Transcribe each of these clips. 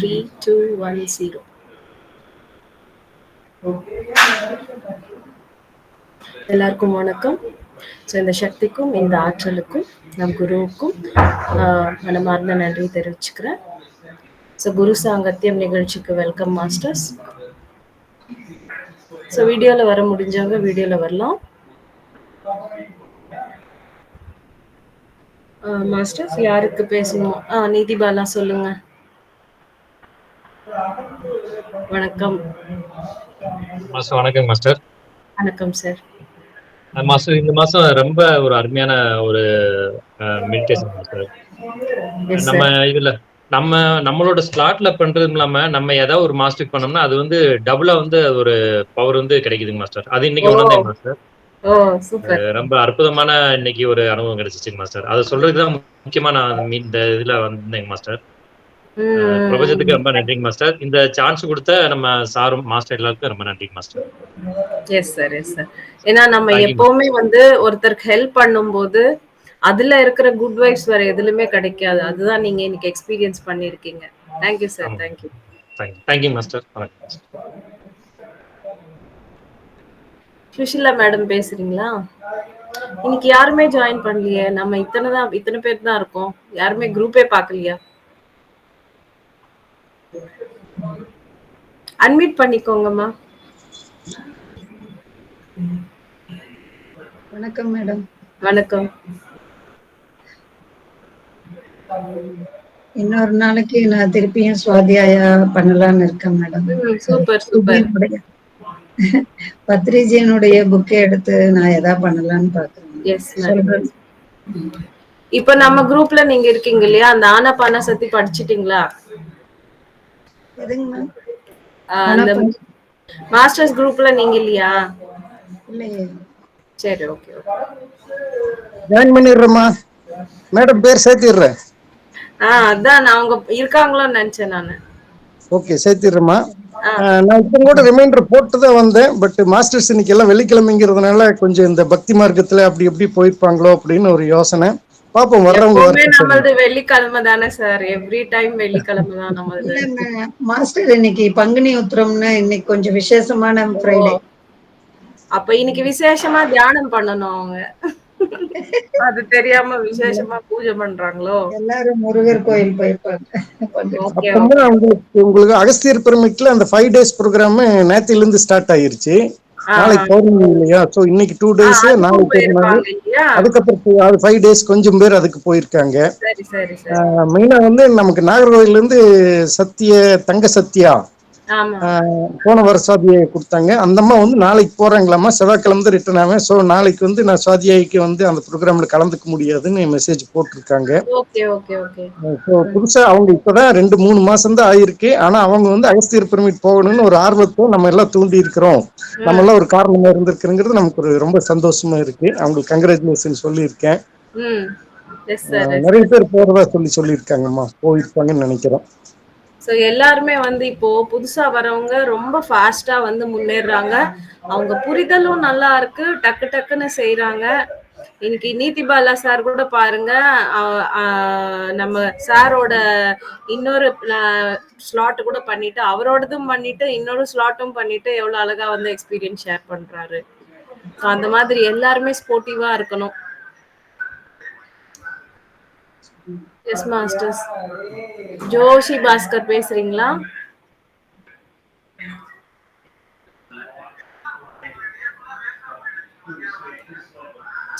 3, 2, 1, 0. எல்லாருக்கும் வணக்கம். ஸோ இந்த சக்திக்கும் இந்த ஆற்றலுக்கும் நம் குருவுக்கும் மனமார்ந்த நன்றி தெரிவிச்சுக்கிறேன். ஸோ குரு சாங்கத்தியம் நிகழ்ச்சிக்கு வெல்கம் மாஸ்டர்ஸ். ஸோ வீடியோவில் வர முடிஞ்சவங்க வீடியோவில் வரலாம். மாஸ்டர்ஸ் யாருக்கு பேசணும்? நீதி பாலா சொல்லுங்க. வணக்கம். வணக்கம் மாஸ்டர். வணக்கம் சார். மாஸ்டர், இந்த மாசம் ரொம்ப ஒரு அருமையான ஒரு மெடிடேஷன் மாஸ்டர். நம்ம இதுல நம்மளோட ஸ்லாட்ல பண்றதும் இல்லாம நம்ம ஏதாவது ஒரு மாஸ்டர் பண்ணோம்னா அது வந்து டபுளா வந்து ஒரு பவர் வந்து கிடைக்குதுங்க மாஸ்டர். அது இன்னைக்கு உணர்ந்தேன் மாஸ்டர். ரொம்ப அற்புதமான இன்னைக்கு ஒரு அனுபவம் கிடைச்சிச்சு மாஸ்டர். அதை சொல்றதுக்குதான் முக்கியமா நான் இந்த இதுல வந்தேங்க மாஸ்டர். பிரபஞ்சத்துக்கு ரொம்ப நன்றிங்க மாஸ்டர். இந்த சான்ஸ் கொடுத்த நம்ம சாரும் மாஸ்டர் எல்லாருக்கும் ரொம்ப நன்றிங்க master. Yes sir, yes sir. ஏன்னா நம்ம எப்பவுமே வந்து ஒருத்தருக்கு ஹெல்ப் பண்ணும்போது அதுல இருக்கிற குட் வைப்ஸ் வேற எதுலயுமே கிடைக்காது. அதுதான் நீங்க இன்னைக்கு எக்ஸ்பீரியன்ஸ் பண்ணிருக்கீங்க. Thank you sir. Thank you. Thank you master. Sushila madam பேசுறீங்களா? இன்னைக்கு யாருமே ஜாயின் பண்ணலையே. நம்ம இத்தனை பேர் தான் இருக்கோம். யாருமே குரூப்பே பார்க்கலையா? அன்மியூட் பண்ணிக்கோங்கம்மா. வணக்கம் மேடம். வணக்கம். இன்னொரு நாளைக்கு நான் திருப்பியும் சுவாத்தியாயா பண்ணலாம்னு இருக்கேன் மேடம். Super super. பத்ரிஜியனுடைய புக்கை எடுத்து நான் எதா பண்ணலாம்னு பாக்குறேன். இப்ப நம்ம குரூப்ல நீங்க இருக்கீங்க இல்லையா? அந்த ஆனாபான சக்தி படிச்சிட்டீங்களா? எதுங்க மேம்? அந்த மாஸ்டர்ஸ் குரூப்ல நீங்க இல்லையா? இல்லையே. சரி, ஓகே. ஜாயின் பண்ணிடுறேம்மா. மேடம் பேர் சேர்த்திடுறேன். அதான் நான் அவங்க இருக்காங்களோன்னு நினைச்சேன் நானு. ஓகே, சேர்த்திடுறேம்மா. நான் இப்போ கூட ரிமைண்டர் போட்டு தான் வந்தேன். பட் மாஸ்டர்ஸ் இன்னைக்கு எல்லாம் வெள்ளிக்கிழமைங்கிறதுனால கொஞ்சம் இந்த பக்தி மார்க்கத்துல அப்படி எப்படி போயிருப்பாங்களோ அப்படின்னு ஒரு யோசனை. பாப்போம் வர்றவங்க. நம்மளது வெள்ளிக்கிழமை தானே சார். எவ்ரி டைம் வெள்ளிக்கிழமை தான் நம்மளது. மாஸ்டர் இன்னைக்கு பங்குனி உத்திரம்னு இன்னைக்கு கொஞ்சம் விசேஷமான ஃப்ரைடே. அப்ப இன்னைக்கு விசேஷமா தியானம் பண்ணணும் அவங்க. அது தெரியாம விசேஷமா பூஜை பண்றாங்களோ? எல்லாரும் முருகர் கோயில் போயிருப்பாங்க. உங்களுக்கு அகஸ்தியர் பிரமிட்ல அந்த 5 days ப்ரோக்ராம் நேத்தில இருந்து ஸ்டார்ட் ஆயிருச்சு. நாளைக்கு பௌர்ணமி இல்லையா? சோ இன்னைக்கு 2 days, நாளைக்கு அதுக்கப்புறம் அது 5 days கொஞ்சம் பேர் அதுக்கு போயிருக்காங்க. மெயினா வந்து நமக்கு நாகர்கோவில்ல இருந்து தங்க சத்யா போன வருஷம் சுவாதியை கொடுத்தாங்க. அந்த அம்மா வந்து நாளைக்கு போறாங்களாமா. செவ்வாய்க்கிழமை ரிட்டர்ன் ஆவேன். ஸோ நாளைக்கு வந்து நான் சுவாதியாய்க்கு வந்து அந்த ப்ரோக்ராம்ல கலந்துக்க முடியாதுன்னு மெசேஜ் போட்டிருக்காங்க. புதுசா அவங்க இப்பதான் 2-3 மாசம் தான் ஆயிருக்கு. ஆனா அவங்க வந்து அகஸ்தியர் பிரமிட் போகணும்னு ஒரு ஆர்வத்தை நம்ம எல்லாம் தூண்டி இருக்கிறோம். நம்ம எல்லாம் ஒரு காரணமா இருந்திருக்குங்கிறது நமக்கு ஒரு ரொம்ப சந்தோஷமா இருக்கு. அவங்களுக்கு கங்க்ராச்சுலேஷன் சொல்லியிருக்கேன். நிறைய பேர் போறதா சொல்லியிருக்காங்கம்மா. போயிருப்பாங்கன்னு நினைக்கிறேன். ஸோ எல்லாருமே வந்து இப்போ புதுசா வரவங்க ரொம்ப ஃபாஸ்டா வந்து முன்னேறாங்க. அவங்க புரிதலும் நல்லா இருக்கு. டக்கு டக்குன்னு செய்யறாங்க. இன்னைக்கு நீதி பாலா சார் கூட பாருங்க, நம்ம சாரோட இன்னொரு ஸ்லாட் கூட பண்ணிட்டு அவரோடதும் பண்ணிட்டு இன்னொரு ஸ்லாட்டும் பண்ணிட்டு எவ்வளவு அழகா வந்து எக்ஸ்பீரியன்ஸ் ஷேர் பண்றாரு. அந்த மாதிரி எல்லாருமே ஸ்போர்ட்டிவா இருக்கணும். S masters. ஜோஷி பாஸ்கர் பேசுறீங்களா?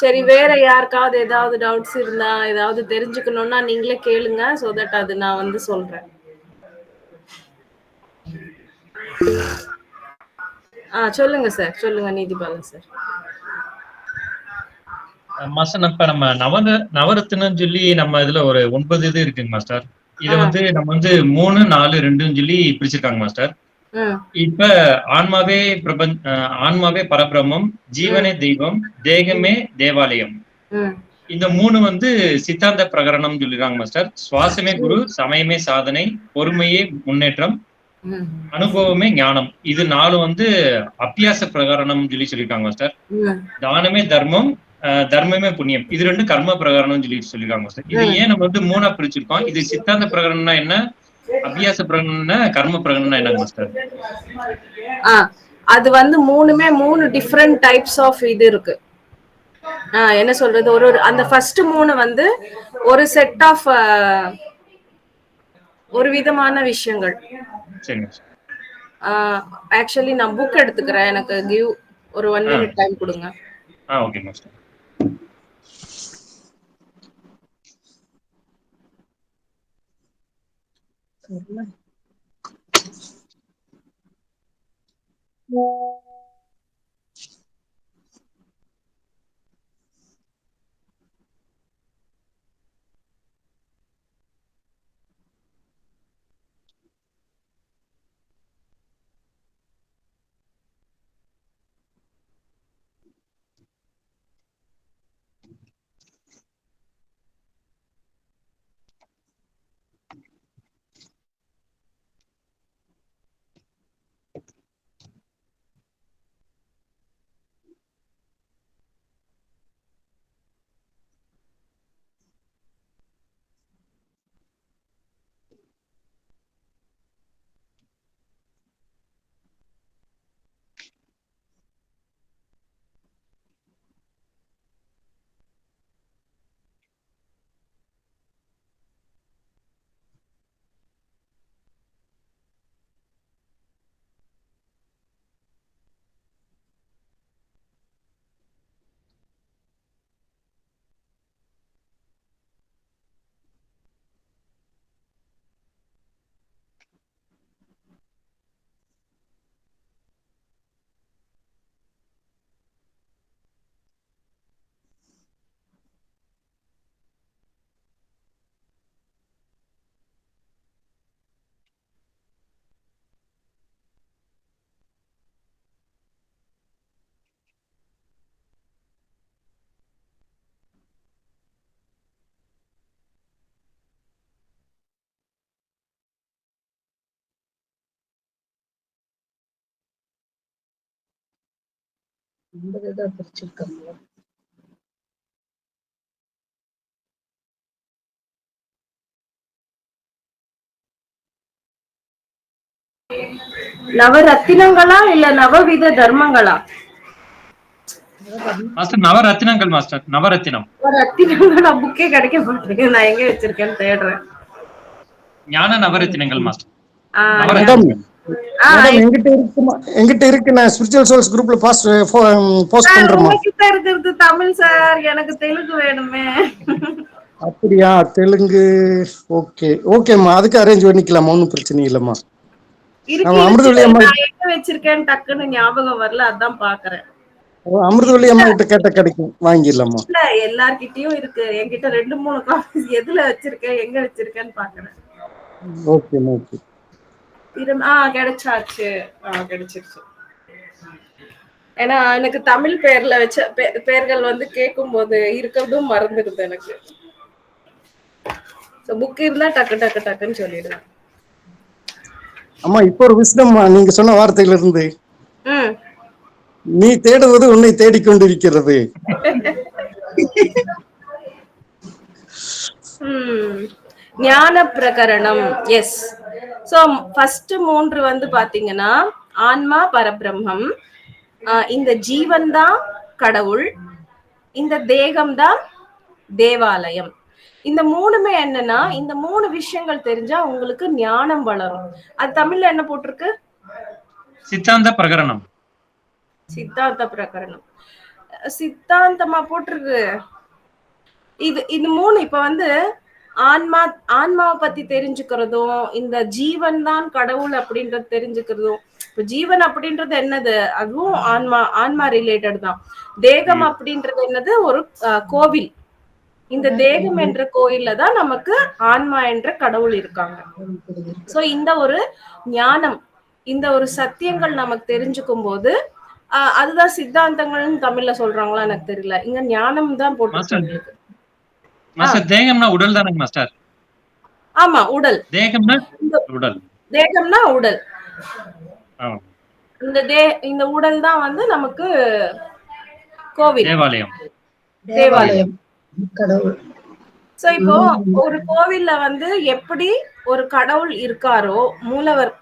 சரி, வேற யாருக்காவது ஏதாவது டவுட்ஸ் இருந்தா ஏதாவது தெரிஞ்சுக்கணும்னா நீங்களே கேளுங்க. சோ தட் அது நான் வந்து சொல்றேன். சொல்லுங்க சார், சொல்லுங்க நீதிபாலன் சார். மாஸ்டர், இப்ப நம்ம நவரத்தினம் சொல்லி நம்ம இதுல ஒரு 9 இது இருக்குங்க மாஸ்டர். இத வந்து நம்ம வந்து 3, 4, 2ன்னு சொல்லி பிரிச்சிருக்காங்க மாஸ்டர். இப்ப ஆன்மாவே பரபிரம்மம், ஜீவனே தெய்வம், தேகமே தேவாலயம். இந்த 3 வந்து சித்தாந்த பிரகரணம் சொல்லிருக்காங்க மாஸ்டர். சுவாசமே குரு, சமயமே சாதனை, பொறுமையே முன்னேற்றம், அனுபவமே ஞானம். இது 4 வந்து அபியாச பிரகரணம் சொல்லியிருக்காங்க மாஸ்டர். தானமே தர்மம், தர்மமே புண்ணியம். இது 2 கர்ம பிரகரணம் சொல்லியிருக்காங்க மாஸ்டர். இது ஏன் நம்ம வந்து 3ஆ பிரிச்சிருக்கோம்? இது சித்தாந்த பிரகரணம்னா என்ன, அபியாச பிரகடன கர்ம பிரகடனம் என்னங்க மாஸ்டர்? அது வந்து மூணுமே 3 டிஃப்ரெண்ட் டைப்ஸ் ஆஃப் இது இருக்கு. என்ன சொல்றது, ஒரு அந்த ஃபர்ஸ்ட் 3 வந்து ஒரு செட் ஆஃப் ஒரு விதமான விஷயங்கள். சரிங்க. ஆக்சுவலி நான் புக் எடுத்துக்கிறேன், எனக்கு கிவ் ஒரு 1 மினிட் டைம் கொடுங்க. Okay master. நவரத்தினங்களா இல்ல நவவித தர்மங்களா? மாஸ்டர் நவரத்தினங்கள் மாஸ்டர், நவரத்தினம். ரத்தினங்களா? புக்கே கிடைக்க மாட்டேங்குது, நான் எங்க வச்சிருக்கேன்னு தேடுறேன். ஞான நவரத்தினங்கள் மாஸ்டர். மேடம் எங்கிட்ட இருக்கு, நான் ஸ்பிரிச்சுவல் சோல்ஸ் குரூப்ல போஸ்ட் பண்றேன். உங்ககிட்ட இருக்கிறது தமிழ் சார், எனக்கு தெலுங்கு வேணுமே. அப்படியா? தெலுங்கு ஓகே ஓகேம்மா, அதுக்கு அரேஞ்ச் பண்ணிக்கலாமா, ஒன்றும் பிரச்சனை இல்லம்மா. அமிர்தவள்ளி அம்மா எங்க வச்சிருக்கேன்னு டக்குன்னு ஞாபகம் வரல, அதான் பாக்குறேன். அமிர்தவள்ளி அம்மா கிட்ட கேட்ட கிடைக்கும், வாங்கிடலாமா? இல்ல எல்லார்கிட்டயும் இருக்கு, என்கிட்ட 2-3 காப்பி. எதுல வச்சிருக்கேன் எங்க வச்சிருக்கேன்னு பாக்குறேன். Okay okay. கிடைச்சாச்சு, கிடைச்சிருச்சு. ஏன்னா எனக்கு தமிழ் பேர்ல வச்ச பேர்கள் வந்து கேட்கும் போது இருக்கிறதும் மறந்துடுது எனக்கு. புக் இருந்தா டக்கு டக்கு டக்குன்னு சொல்லிடுவேன். அம்மா இப்ப ஒரு விஸ்டம் நீங்க சொன்ன வார்த்தையில இருந்து, நீ தேடுவது உன்னை தேடிக்கொண்டிருக்கிறது. ஞான பிரகரணம். எஸ். சோ ஃபர்ஸ்ட் 3 வந்து பாத்தீங்கன்னா, ஆன்மா பரபிரம்மம், இந்த ஜீவன் தான் கடவுள், இந்த தேகம் தான் தேவாலயம். இந்த 3மே என்னன்னா, இந்த 3 விஷயங்கள் தெரிஞ்சா உங்களுக்கு ஞானம் வளரும். அது தமிழ்ல என்ன போட்டிருக்கு? சித்தாந்த பிரகரணம். சித்தாந்த பிரகரணம் சித்தாந்தமா போட்டிருக்கு. இது 3 இப்ப வந்து ஆன்மாவை பத்தி தெரிஞ்சுக்கிறதும், இந்த ஜீவன் தான் கடவுள் அப்படின்றது தெரிஞ்சுக்கிறதும். இப்ப ஜீவன் அப்படின்றது என்னது, அதுவும் ஆன்மா ரிலேட்டட் தான். தேகம் அப்படின்றது என்னது, ஒரு கோவில். இந்த தேகம் என்ற கோயில்ல தான் நமக்கு ஆன்மா என்ற கடவுள் இருக்காங்க. சோ இந்த ஒரு ஞானம், இந்த ஒரு சத்தியங்கள் நமக்கு தெரிஞ்சுக்கும் போது, அதுதான் சித்தாந்தங்கள்னு தமிழ்ல சொல்றாங்களா எனக்கு தெரியல, இங்க ஞானம் தான் போட்டு. தேகம்னா உடல் தானே மாஸ்டர்? ஆமா, உடல். தேகம்னா உடல். தேகம்னா உடல். இந்த உடல் தான் வந்து நமக்கு கோவில், தேவாலயம், கடவுள். சோ இப்போ ஒரு கோவில்ல வந்து எப்படி ஒரு கடவுள் இருக்காரோ, மூலவர்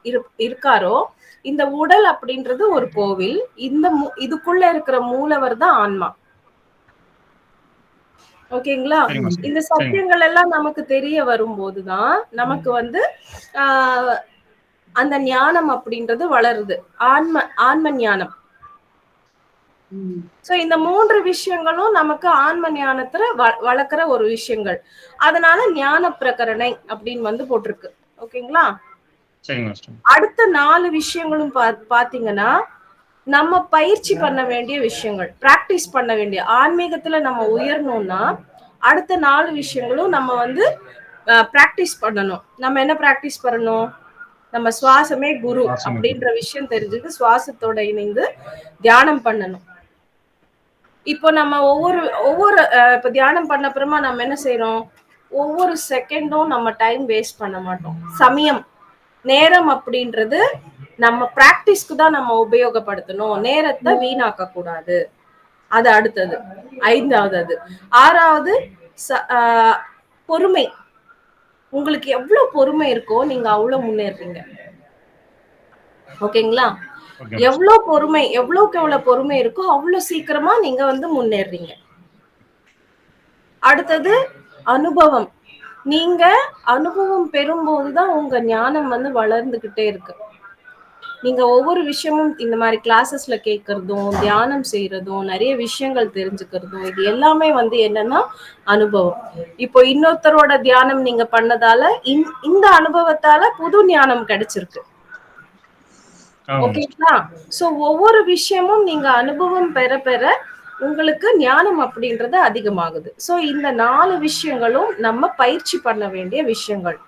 இருக்காரோ, இந்த உடல் அப்படின்றது ஒரு கோவில். இதுக்குள்ள இருக்கிற மூலவர் தான் ஆன்மா. ஓகேங்களா? இந்த சத்தியங்கள் எல்லாம் நமக்கு தெரிய வரும்போதுதான் நமக்கு வந்து அந்த ஞானம் அப்படின்றது வளருது. ஆன்ம ஞானம். சோ இந்த 3 விஷயங்களும் நமக்கு ஆன்ம ஞானத்துல வளர்க்கிற ஒரு விஷயங்கள். அதனால ஞான பிரகரணை அப்படின்னு வந்து போட்டிருக்கு. ஓகேங்களா? அடுத்த 4 விஷயங்களும் பாத்தீங்கன்னா நம்ம பயிற்சி பண்ண வேண்டிய விஷயங்கள், பிராக்டிஸ் பண்ண வேண்டிய, ஆன்மீகத்துல நம்ம உயரணும்னா அடுத்த 4 விஷயங்களும் நம்ம வந்து பிராக்டிஸ் பண்ணணும். நம்ம என்ன பிராக்டிஸ் பண்ணணும்? நம்ம சுவாசமே குரு அப்படின்ற விஷயம் தெரிஞ்சுட்டு சுவாசத்தோட இணைந்து தியானம் பண்ணணும். இப்போ நம்ம ஒவ்வொரு இப்ப தியானம் பண்ண அப்புறமா நம்ம என்ன செய்யறோம்? ஒவ்வொரு செகண்டும் நம்ம டைம் வேஸ்ட் பண்ண மாட்டோம். சமயம், நேரம் அப்படின்றது நம்ம பிராக்டிஸ்க்கு தான் நம்ம உபயோகப்படுத்தணும். நேரத்தை வீணாக்க கூடாது. அது அடுத்தது. 5வது. அது 6வது பொறுமை. உங்களுக்கு எவ்வளவு பொறுமை இருக்கோ நீங்க அவ்வளவு முன்னேறீங்க. ஓகேங்களா? எவ்வளவு பொறுமை, எவ்வளவுக்கு எவ்வளவு பொறுமை இருக்கோ அவ்வளவு சீக்கிரமா நீங்க வந்து முன்னேறீங்க. அடுத்தது அனுபவம். நீங்க அனுபவம் பெறும்போதுதான் உங்க ஞானம் வந்து வளர்ந்துகிட்டே இருக்கு. நீங்க ஒவ்வொரு விஷயமும் இந்த மாதிரி கிளாஸஸ்ல கேட்கறதும், தியானம் செய்யறதும், நிறைய விஷயங்கள் தெரிஞ்சுக்கிறதும், இது எல்லாமே வந்து என்னன்னா அனுபவம். இப்போ இன்னொருத்தரோட தியானம் நீங்க பண்ணதால இந்த அனுபவத்தால புது ஞானம் கிடைச்சிருக்கு. ஓகேங்களா? சோ ஒவ்வொரு விஷயமும் நீங்க அனுபவம் பெற பெற உங்களுக்கு ஞானம் அப்படின்றது அதிகமாகுது. சோ இந்த 4 விஷயங்களும் நம்ம பயிற்சி பண்ண வேண்டிய விஷயங்கள்.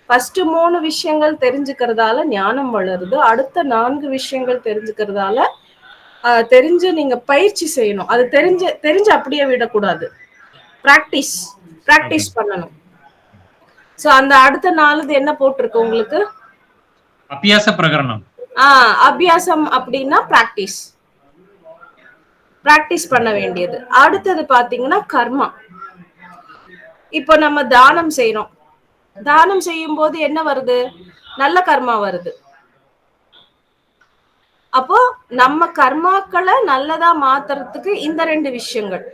ஃபர்ஸ்ட் 3 விஷயங்கள் தெரிஞ்சுக்கிறதால ஞானம் வளருது. அடுத்த 4 விஷயங்கள் தெரிஞ்சுக்கிறதால தெரிஞ்சு நீங்க பயிற்சி செய்யணும். அது தெரிஞ்சு அப்படியே விடக்கூடாது. பிராக்டிஸ் பண்ணணும். சோ அந்த அடுத்த 4 என்ன போட்டிருக்கு உங்களுக்கு? அபியாச பிரகரணம். அபியாசம் அப்படின்னா பிராக்டிஸ் பண்ண வேண்டியது. அடுத்தது பாத்தீங்கன்னா கர்மா. இப்போ நம்ம தானம் செய்யறோம். தானம் செய்யும் போது என்ன வருது? நல்ல கர்மா வருது. அப்போ நம்ம கர்மாக்களை நல்லதா மாத்துறதுக்கு இந்த 2 விஷயங்கள்.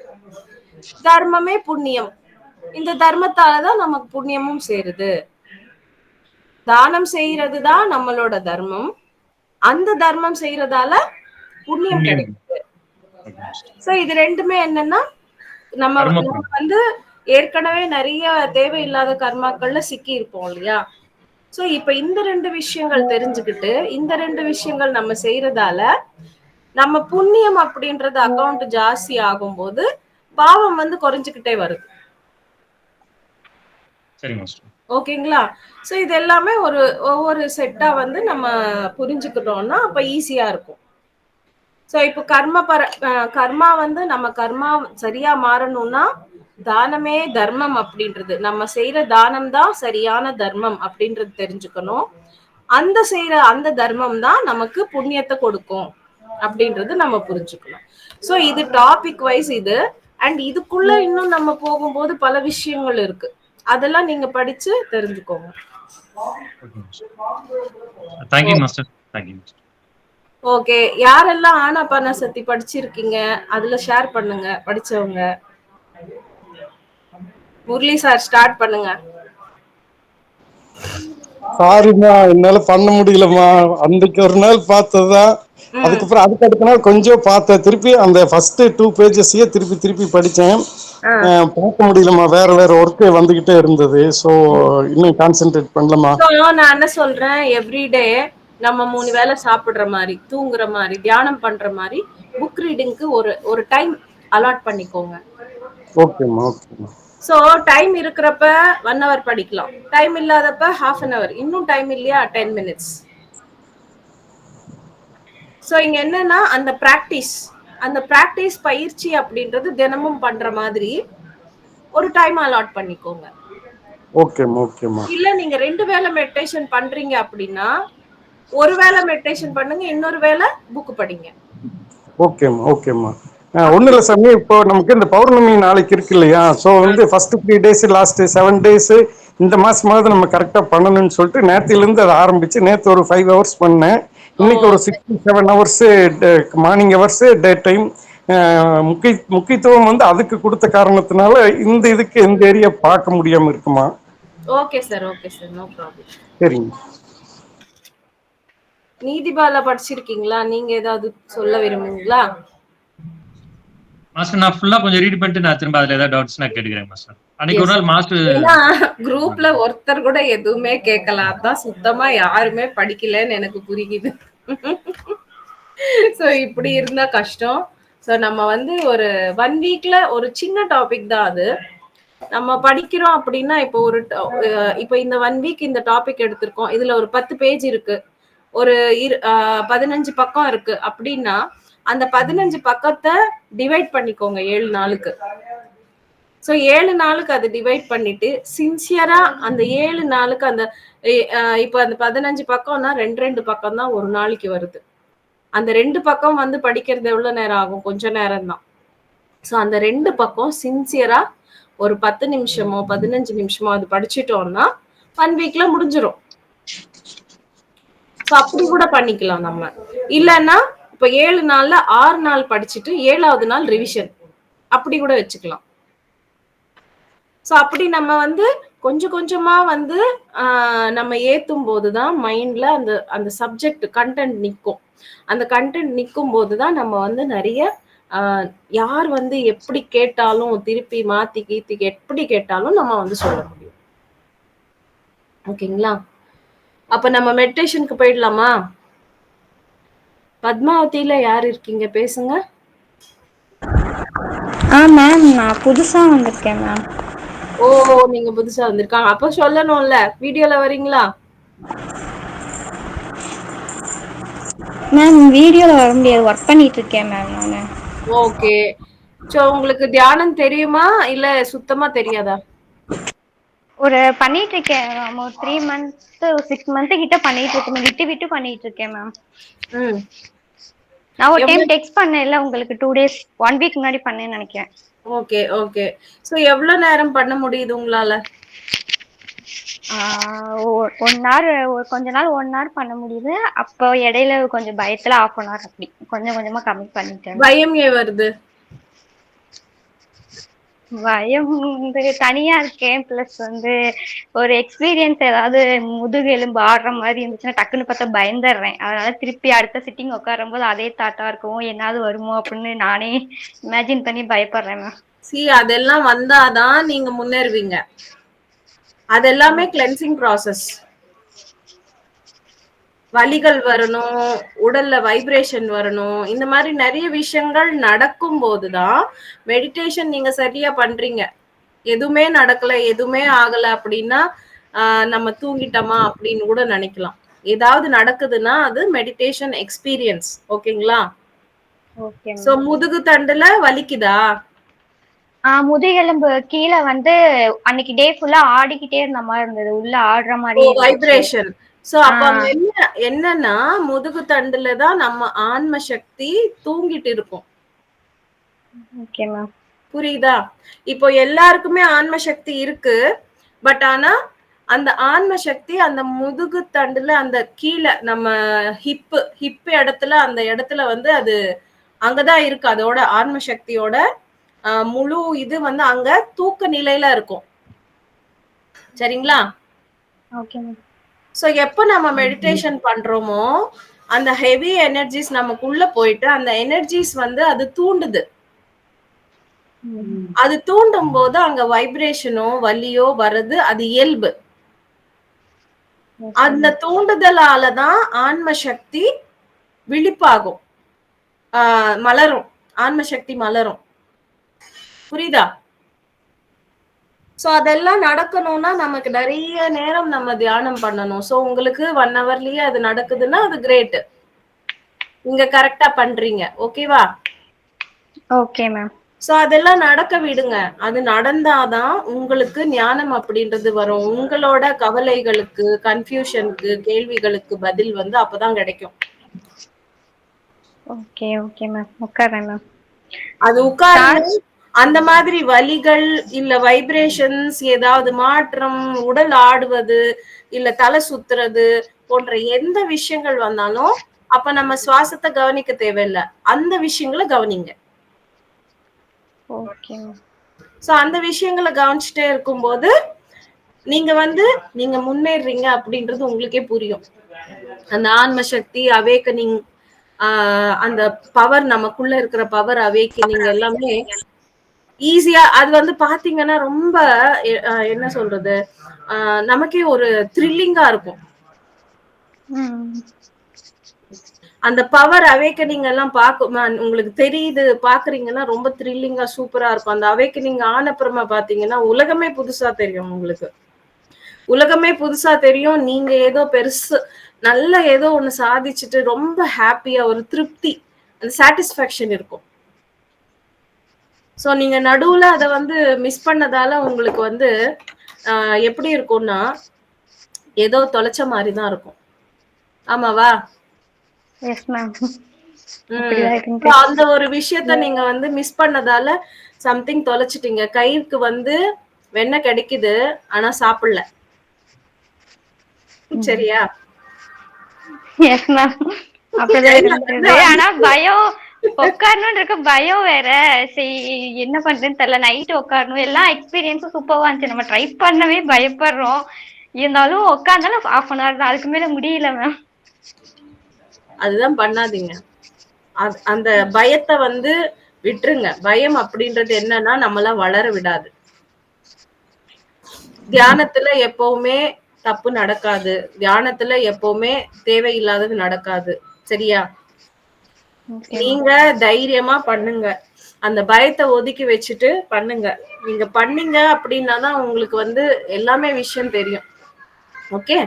தர்மமே புண்ணியம். இந்த தர்மத்தாலதான் நமக்கு புண்ணியமும் சேருது. தானம் செய்யறதுதான் நம்மளோட தர்மம். அந்த தர்மம் செய்யறதால புண்ணியம் கிடைக்குது. சோ இது ரெண்டுமே என்னன்னா நம்ம வந்து ஏற்கனவே நிறைய தேவையில்லாத கர்மாக்கள்ல சிக்கி இருப்போம் இல்லையா? சோ இப்ப இந்த 2 விஷயங்கள் தெரிஞ்சுக்கிட்டு இந்த 2 விஷயங்கள் நம்ம செய்யறதால நம்ம புண்ணியம் அப்படின்றது அக்கௌண்ட் ஜாஸ்தி ஆகும்போது பாவம் வந்து குறைஞ்சுக்கிட்டே வருது. ஓகேங்களா? சோ இது எல்லாமே ஒவ்வொரு செட்டா வந்து நம்ம புரிஞ்சுக்கிட்டோம்னா அப்ப ஈஸியா இருக்கும். சோ இப்ப கர்மா வந்து நம்ம கர்மா சரியா மாறணும்னா தானமே தர்மம் அப்படின்றது, நம்ம செய்யற தானம் தான் சரியான தர்மம் அப்படின்றது தெரிஞ்சுக்கணும். அந்த தர்மம் தான் நமக்கு புண்ணியத்தை கொடுக்கும் அப்படின்றது நம்ம புரிஞ்சுக்கணும். சோ இது டாபிக் வைஸ் இது. அண்ட் இதுக்குள்ள இன்னும் நம்ம போகும்போது பல விஷயங்கள் இருக்கு. அதெல்லாம் நீங்க படிச்சு தெரிஞ்சுக்கோங்க. ஓகே, யாரெல்லாம் ஆனாபானசதி படிச்சிருக்கீங்க அதுல ஷேர் பண்ணுங்க. படிச்சவங்க முரளி சார் ஸ்டார்ட் பண்ணுங்க. சாரிமா, என்னால பண்ண முடியலமா. அன்றைக்கு ஒரு நாள் பார்த்ததுதான். அதுக்கப்புறம் அதுக்கு அடுத்த நாள் கொஞ்சம் பார்த்தேன். திருப்பி அந்த ஃபர்ஸ்ட் 2 பேஜஸையே திருப்பி படிச்சேன். பார்க்க முடியலமா, வேற ஒர்க்கு வந்துகிட்டே இருந்தது. சோ இன்னும் கான்சென்ட்ரேட் பண்ணலமா. நான் என்ன சொல்றேன், எவ்ரிடே நம்ம 3 வேளை சாப்பிடுற மாதிரி, தூங்குற மாதிரி, தியானம் பண்ற மாதிரி புக் ரீடிங்க்கு ஒரு டைம் அலாட் பண்ணிக்கோங்க. ஓகேமா, ஓகேமா. சோ டைம் இருக்கிறப்ப 1 hour படிக்கலாம், டைம் இல்லாதப்ப half an hour, இன்னும் டைம் இல்லையா 10 minutes. சோ இங்க என்னன்னா அந்த பிராக்டிஸ் பயிற்சி அப்படின்றது தினமும் பண்ற மாதிரி ஒரு டைம் அலாட் பண்ணிக்கோங்க. ஓகேமா, ஓகேமா. இல்ல நீங்க 2 வேளை மெடிடேஷன் பண்றீங்க அப்படின்னா ஒரு வேளை மெடிடேஷன் பண்ணுங்க, இன்னொரு வேளை புக் படிங்க. ஓகேமா, ஓகேமா. ஒண்ணு இல்ல சாமி, இப்போ நமக்கு இந்த பௌர்ணமி நாளைக்கு இருக்கு இல்லையா? சோ வந்து ஃபர்ஸ்ட் 3 days லாஸ்ட் 7 days இந்த மாசமாவது நம்ம கரெக்டா பண்ணணும்னு சொல்லிட்டு நேத்திலிருந்து அதை ஆரம்பிச்சு நேத்து ஒரு 5 hours பண்ணேன். இன்னைக்கு ஒரு 6-7 hours morning hours day time. முக்கியத்துவம் வந்து அதுக்கு கொடுத்த காரணத்தினால இந்த இதுக்கு எந்த ஏரியா பார்க்க முடியாம இருக்குமா? Okay sir, okay sir, no problem. சரிங்க. நீதிபாலா படிச்சிருக்கீங்களா? நீங்க ஏதாவது சொல்ல விரும்புறீங்களா? மாஸ்டர் நான் ஃபுல்லா கொஞ்சம் ரீட் பண்ணிட்டு நான் திரும்ப அதுல ஏதாவது டவுட்ஸ் நான் கேட்டுக்கிறேன் மாஸ்டர். அன்னைக்கு ஒரு நாள் மாஸ்டர் ஏன்னா குரூப்ல ஒருத்தர் கூட எதுவுமே கேட்கல, அதான் சுத்தமா யாருமே படிக்கலன்னு எனக்கு புரியுது. சோ இப்படி இருந்தா கஷ்டம். சோ நம்ம வந்து ஒரு 1 வீக்ல ஒரு சின்ன டாபிக் தான் அது. நம்ம படிக்கிறோம் அப்படின்னா இப்போ இந்த 1 வீக் இந்த டாபிக் எடுத்திருக்கோம், இதுல ஒரு 10 பேஜ் இருக்கு, ஒரு 15 பக்கம் இருக்கு அப்படின்னா அந்த 15 பக்கத்தை டிவைட் பண்ணிக்கோங்க 7 நாளுக்கு. ஸோ 7 நாளுக்கு அதை டிவைட் பண்ணிட்டு சின்சியரா அந்த 7 நாளுக்கு அந்த இப்போ அந்த 15 பக்கம்னா 2 பக்கம் தான் ஒரு நாளைக்கு வருது. அந்த 2 பக்கம் வந்து படிக்கிறது எவ்வளவு நேரம் ஆகும்? கொஞ்ச நேரம் தான். ஸோ அந்த 2 பக்கம் சின்சியரா ஒரு 10 நிமிஷமோ 15 நிமிஷமோ அது படிச்சுட்டோம்னா 1 வீக்ல முடிஞ்சிடும். ஸோ அப்படி கூட பண்ணிக்கலாம் நம்ம. இல்லைன்னா இப்ப 7 நாள்ல 6 நாள் படிச்சுட்டு 7வது நாள் ரிவிஷன் அப்படி கூட வச்சுக்கலாம். ஸோ அப்படி நம்ம வந்து கொஞ்சம் கொஞ்சமா வந்து நம்ம ஏத்தும் போதுதான் மைண்ட்ல அந்த அந்த சப்ஜெக்ட் கண்டென்ட் நிற்கும். அந்த கண்டென்ட் நிற்கும் போதுதான் நம்ம வந்து நிறைய யார் வந்து எப்படி கேட்டாலும் திருப்பி மாத்தி கீத்தி எப்படி கேட்டாலும் நம்ம வந்து சொல்ல முடியும். ஓகேங்களா? அப்ப நம்ம மெடிடேஷனுக்கு போயிடலாமா? பத்மாவதியில யார் இருக்கீங்க? பேசுங்க. மேம் நான் புதுசா வந்திருக்கேன் மேம். ஓ, நீங்க புதுசா வந்திருக்காங்க, அப்ப சொல்லணும்ல, வீடியோல வரீங்களா? மேம் வீடியோல வர முடியாது, ஒர்க் பண்ணிட்டு இருக்கேன் மேம் நானு. ஓகே. சோ உங்களுக்கு தியானம் தெரியுமா இல்ல சுத்தமா தெரியாதா? ஒரு பண்ணிட்டு இருக்கேன் மேம், ஒரு 3 months 6 month கிட்ட பண்ணிட்டு இருக்கேன், விட்டு விட்டு பண்ணிட்டு இருக்கேன் மேம். நான் ஒரு டைம் டெக்ஸ்ட் பண்ணேன்ல உங்களுக்கு 2 days 1 week முன்னாடி பண்ணேன்னு நினைக்கிறேன். Okay okay. சோ எவ்வளவு நேரம் பண்ண முடியுது உங்களால? 1 hour, கொஞ்ச நாள் 1 hour பண்ண முடியுது. அப்போ இடையில கொஞ்சம் பயத்துல 1/2 hour அப்படி கொஞ்சம் கொஞ்சமா கம்மி பண்ணிட்டேன். பயம் ஏன் வருது? பயம் வந்து தனியா இருக்கேன், பிளஸ் வந்து ஒரு எக்ஸ்பீரியன்ஸ் ஏதாவது முதுகு எலும்பு ஆடுற மாதிரி இருந்துச்சுன்னா டக்குன்னு பார்த்தா பயந்துடுறேன். அதனால திருப்பி அடுத்த சிட்டிங் உட்காரும் போது அதே தாட்டா இருக்கும், என்னாவது வருமோ அப்படின்னு நானே இமேஜின் பண்ணி பயப்படுறேன் மேம். அதெல்லாம் வந்தாதான் நீங்க முன்னேறுவீங்க. அதெல்லாமே கிளென்சிங் ப்ராசஸ். வலிகள் வரணும், உடல்ல வைப்ரேஷன் வரணும், இந்த மாதிரி நிறைய விஷயங்கள் நடக்கும் போதுதான் மெடிடேஷன் நீங்க சரியா பண்றீங்க. எதுவுமே நடக்கல, எதுவுமே ஆகல அப்படின்னா நம்ம தூங்கிட்டோமா அப்படின்னு கூட நினைக்கலாம். ஏதாவது நடக்குதுன்னா அது மெடிடேஷன் எக்ஸ்பீரியன்ஸ். ஓகேங்களா? சோ முதுகு தண்டுல வலிக்குதா? முதுகெலும்பு கீழே வந்து அன்னைக்கு டே ஃபுல்லா ஆடிக்கிட்டே இருந்த மாதிரி இருந்தது, உள்ள ஆடுற மாதிரி வைப்ரேஷன். சோ அப்ப என்னன்னா முதுகு தண்டுல தான் நம்ம ஆன்ம சக்தி தூங்கிட்டு இருக்கும். Okay ma'am. புரியுதா? இப்போ எல்லாருக்குமே ஆன்ம சக்தி இருக்கு, பட் ஆனா அந்த ஆன்ம சக்தி அந்த முதுகு தண்டுல அந்த கீழே நம்ம ஹிப் இடத்துல அந்த இடத்துல வந்து அது அங்கதான் இருக்கு. அதோட ஆன்ம சக்தியோட முழு இது வந்து அங்க தூக்க நிலையில இருக்கும். சரிங்களா? Okay ma'am. சோ எப்ப நம்ம மெடிடேஷன் பண்றோமோ அந்த ஹெவி எனர்ஜிஸ் நமக்குள்ள போயிட்டு அந்த எனர்ஜிஸ் வந்து அது தூண்டுது. அது தூண்டும் போது அங்க வைப்ரேஷனோ வலியோ வர்றது அது இயல்பு. அந்த தூண்டுதலாலதான் ஆன்ம சக்தி விழிப்பாகும், மலரும், ஆன்ம சக்தி மலரும். புரியுதா? சோ அதெல்லாம் நடக்கணும்னா நமக்கு நிறைய நேரம் நம்ம தியானம் பண்ணணும். சோ உங்களுக்கு 1 hourலயே அது நடக்குதுன்னா அது கிரேட். நீங்க கரெக்டா பண்றீங்க. ஓகேவா? Okay ma'am. சோ அதெல்லாம் நடக்க விடுங்க. அது நடந்தாதான் உங்களுக்கு ஞானம் அப்படின்றது வரும். உங்களோட கவலைகளுக்கு, கன்ஃபியூஷனுக்கு, கேள்விகளுக்கு பதில் வந்து அப்பதான் கிடைக்கும். ஓகே ஓகே மேம், உட்கார்றேன் மேம். அது உட்காருங்க. அந்த மாதிரி வலிகள் இல்ல வைப்ரேஷன்ஸ், ஏதாவது மாற்றம், உடல் ஆடுவது இல்ல தலை சுத்துறது போன்ற எந்த விஷயங்கள் வந்தாலும் அப்ப நம்ம சுவாசத்தை கவனிக்க தேவையில்ல, அந்த விஷயங்களை கவனிங்க. Okay ma'am. சோ அந்த விஷயங்களை கவனிச்சுட்டே இருக்கும்போது நீங்க முன்னேறீங்க அப்படின்றது உங்களுக்கே புரியும். அந்த ஆன்ம சக்தி அவேக்கனிங், அந்த பவர், நமக்குள்ள இருக்கிற பவர் அவேக்கனிங் எல்லாமே ஈஸியா அது பாத்தீங்கன்னா ரொம்ப என்ன சொல்றது, நமக்கே ஒரு த்ரில்லிங்கா இருக்கும். அந்த பவர் அவேக்கனிங் எல்லாம் உங்களுக்கு தெரியுது பாக்குறீங்கன்னா ரொம்ப த்ரில்லிங்கா சூப்பரா இருக்கும். அந்த அவேக்கனிங் ஆனப்புறமா பாத்தீங்கன்னா உலகமே புதுசா தெரியும் உங்களுக்கு. உலகமே புதுசா தெரியும். நீங்க ஏதோ பெருசு நல்ல ஏதோ ஒண்ணு சாதிச்சுட்டு ரொம்ப ஹாப்பியா ஒரு திருப்தி, அந்த சாட்டிஸ்பாக்சன் இருக்கும். சோ நீங்க நடுவுல அத மிஸ் பண்ணதால உங்களுக்கு எப்படி இருக்கும்னா ஏதோ தொலைச்ச மாதிரிதான் இருக்கும். ஆமாவா? Yes ma'am. அந்த ஒரு விஷயத்த நீங்க மிஸ் பண்ணதால சம்திங் தொலைச்சிட்டீங்க. கைக்கு வெண்ணெய் கிடைக்குது, ஆனா சாப்பிடல. சரியா? Yes ma'am. அப்படிதான் இருந்தது. ஆனா பயம், உட்காரணும்னு இருக்க பயம் வேற. சரி என்ன பண்றேன்னு தெரியல. நைட் உட்காரணும், எல்லாம் எக்ஸ்பீரியன்ஸும் சூப்பரா இருந்துச்சு. நம்ம ட்ரை பண்ணவே பயப்படுறோம். இருந்தாலும் உட்கார்ந்தாலும் 1/2 தான், அதுக்கு மேல முடியல மேம். அதுதான் பண்ணாதீங்க. அந்த பயத்தை விட்டுருங்க. பயம் அப்படின்றது என்னன்னா நம்மள வளர விடாது. தியானத்துல எப்பவுமே தப்பு நடக்காது. தியானத்துல எப்பவுமே தேவையில்லாதது நடக்காது. சரியா? நீங்க தைரியமா பண்ணுங்க. அந்த பயத்தை ஒதுக்கி வச்சுட்டு பண்ணுங்க. நீங்க பண்ணீங்க அப்படின்னாதான் உங்களுக்கு எல்லாமே விஷயம் தெரியும். ஓகே?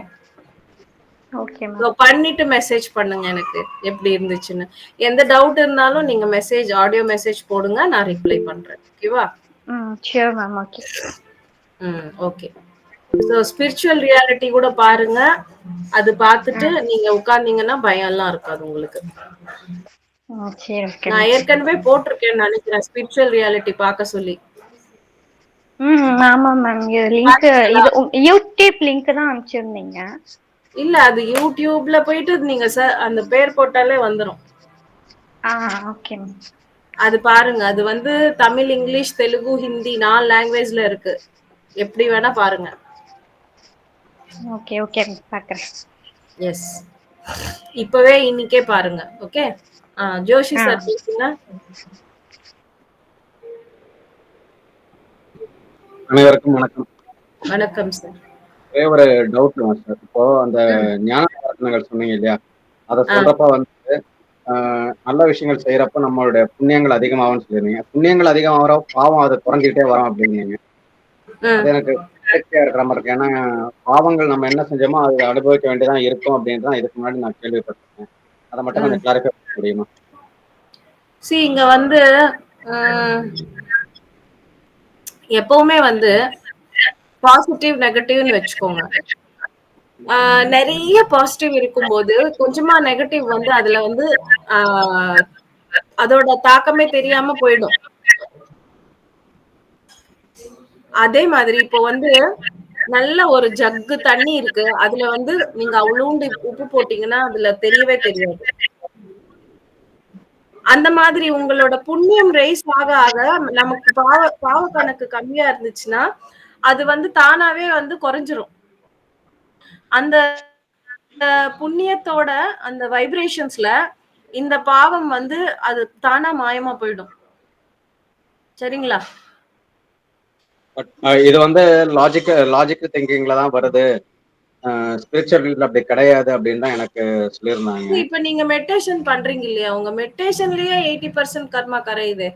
பண்ணிட்டு மெசேஜ் பண்ணுங்க எனக்கு எப்படி இருந்துச்சுன்னு. எந்த டவுட் இருந்தாலும் நீங்க ஆடியோ மெசேஜ் போடுங்க, நான் ரிப்ளை பண்றேன். ஓகேவா? Sure ma'am. Okay. Okay. So spiritual reality கூட பாருங்க. அது பார்த்துட்டு நீங்க உட்கார்ந்தீங்கன்னா பயம் எல்லாம் இருக்காது உங்களுக்கு. நான் ஏற்கனவே போட்டிருக்கேன்னு நினைக்கிறேன், ஸ்பிரிச்சுவல் ரியாலிட்டி பார்க்க சொல்லி. ஆமா மேம். லிங்க் இது யூடியூப் லிங்க் தான் அனுப்பிச்சிருந்தீங்க. இல்ல, அது யூடியூப்ல போயிட்டு நீங்க அந்த பேர் போட்டாலே வந்துரும். Okay ma'am. அது பாருங்க. அது தமிழ், இங்கிலீஷ், தெலுங்கு, ஹிந்தி 4 லாங்குவேஜ்ல இருக்கு. எப்படி வேணா பாருங்க. ஓகே ஓகே பாக்குறேன். எஸ், இப்பவே இன்னைக்கே பாருங்க. ஓகே. ஜோஷி சார் பேசுங்க. அனைவருக்கும் வணக்கம். வணக்கம் சார். ஒரே ஒரு டவுட் சார். இப்போ அந்த ஞான ரத்னங்கள் சொன்னீங்க இல்லையா, அதை சொல்றப்ப நல்ல விஷயங்கள் செய்யறப்ப நம்மளுடைய புண்ணியங்கள் அதிகமாகும்னு சொல்லிருந்தீங்க. புண்ணியங்கள் அதிகமாகிற பாவம் அது குறைஞ்சிக்கிட்டே வரும் அப்படின்னீங்க. அது எனக்கு இருக்கிற மாதிரி இருக்கு. ஏன்னா பாவங்கள் நம்ம என்ன செஞ்சோமோ அதை அனுபவிக்க வேண்டியதான் இருக்கும் அப்படின்தான் இதுக்கு முன்னாடி நான் கேள்விப்பட்டிருக்கேன். அதை மட்டும் கொஞ்சம் கிளாரிஃபை பண்ண முடியுமா? இங்க எப்பவுமே பாசிட்டிவ் நெகட்டிவ்னு வச்சுக்கோங்க. நிறைய பாசிட்டிவ் இருக்கும்போது கொஞ்சமா நெகட்டிவ் அதுல அதோட தாக்கமே தெரியாம போயிடும். அதே மாதிரி இப்போ நல்ல ஒரு ஜக்கு தண்ணி இருக்கு, அதுல நீங்க அவ்வளோண்டு உப்பு போட்டீங்கன்னா அதுல தெரியவே தெரியாது. அந்த மாதிரி உங்களோட புண்ணியம் ரைஸ் ஆக ஆக நமக்கு பாவ கணக்கு கம்மியா இருந்துச்சுன்னா அது தானாவே குறைஞ்சிரும். அந்த புண்ணியத்தோட அந்த வைப்ரேஷன்ஸ்ல இந்த பாவம் அது தானா மாயமா போயிடும். சரிங்களா? இது லாஜிக்கல் திங்கிங்ல தான் வருது, ஸ்பிரிச்சுவல் அப்படி கிடையாது அப்படின்னு தான் எனக்கு சொல்லியிருந்தாங்க. இப்ப நீங்க மெடிடேஷன் பண்றீங்க இல்லையா, உங்க மெடிடேஷன்லயே 80% கர்மா கரையுது.